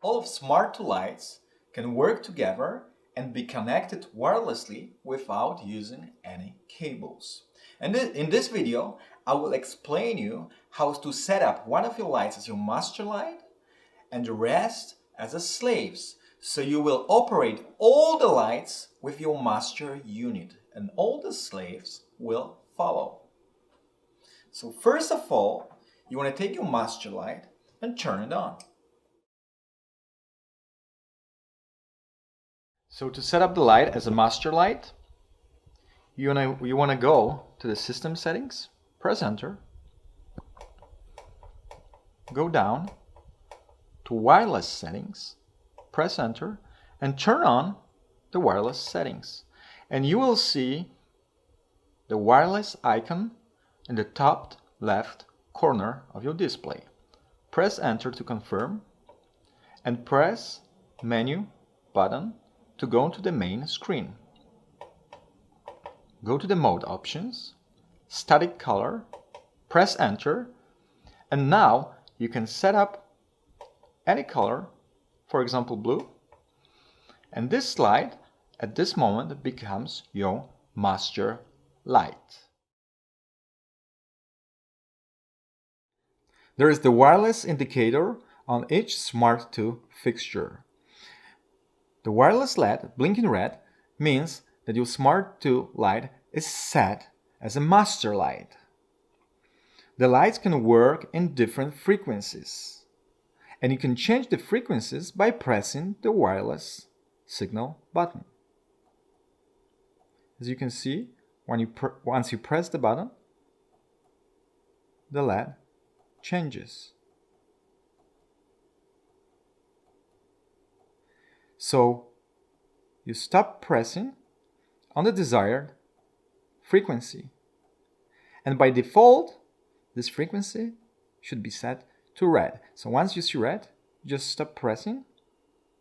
All of Smart 2 lights can work together and be connected wirelessly without using any cables. And in this video, I will explain you how to set up one of your lights as your master light and the rest as a slaves. So you will operate all the lights with your master unit and all the slaves will follow. So first of all, you want to take your master light and turn it on. So to set up the light as a master light, you want to go to the system settings, press enter, go down to wireless settings, press enter, and turn on the wireless settings. And you will see the wireless icon in the top left corner of your display. Press enter to confirm and press menu button to go to the main screen. Go to the mode options, static color, press enter, and now you can set up any color, for example blue, and this light at this moment becomes your master light. There is the wireless indicator on each Smart 2 fixture. The wireless LED blinking red means that your Smart 2 light is set as a master light. The lights can work in different frequencies, and you can change the frequencies by pressing the wireless signal button. As you can see, once you press the button, the LED changes. So you stop pressing on the desired frequency, and by default this frequency should be set to red. So once you see red, just stop pressing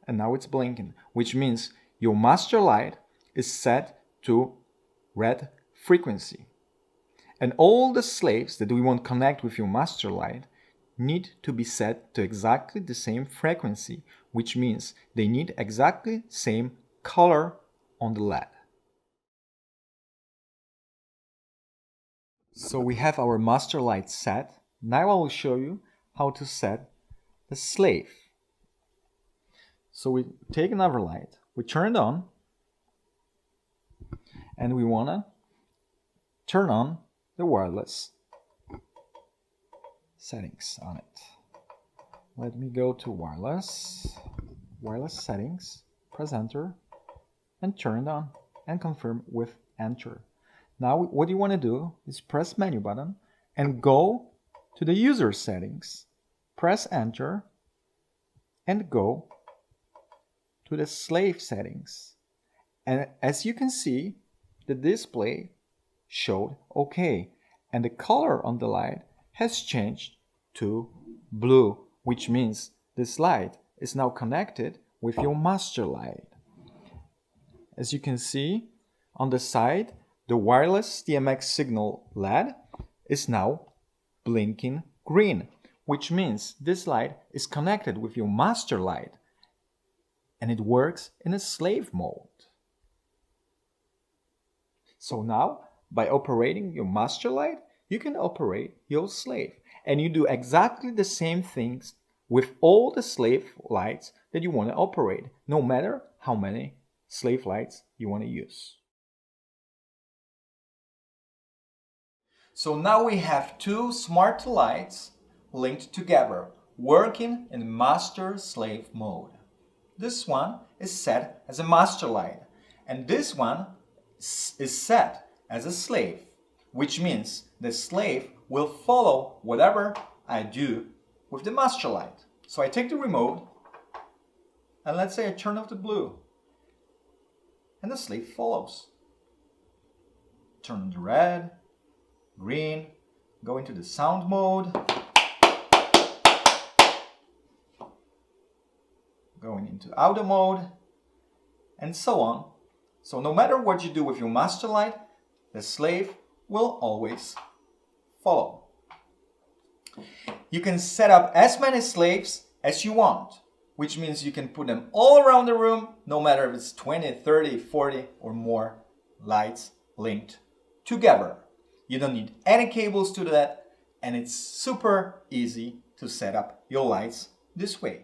and now it's blinking, which means your master light is set to red frequency. And all the slaves that we want to connect with your master light need to be set to exactly the same frequency, which means they need exactly same color on the LED. So we have our master light set. Now I will show you how to set the slave. So we take another light, we turn it on, and we want to turn on the wireless settings on it. Let me go to wireless settings, press enter, and turn it on, and confirm with enter. Now what you want to do is press menu button and go to the user settings, press enter, and go to the slave settings. And as you can see, the display showed OK, and the color on the light has changed to blue, which means this light is now connected with your master light. As you can see on the side, the wireless DMX signal LED is now blinking green, which means this light is connected with your master light and it works in a slave mode. So now, by operating your master light, you can operate your slave, and you do exactly the same things with all the slave lights that you want to operate, no matter how many slave lights you want to use. So now we have two Smart lights linked together, working in master-slave mode. This one is set as a master light, and this one is set as a slave, which means the slave will follow whatever I do with the master light. So I take the remote, and let's say I turn off the blue, and the slave follows. Turn on the red, green, go into the sound mode, going into auto mode, and so on. So no matter what you do with your master light, the slave will always follow. You can set up as many slaves as you want which means you can put them all around the room, no matter if it's 20, 30, 40 or more lights linked together. You don't need any cables to do that, and it's super easy to set up your lights this way.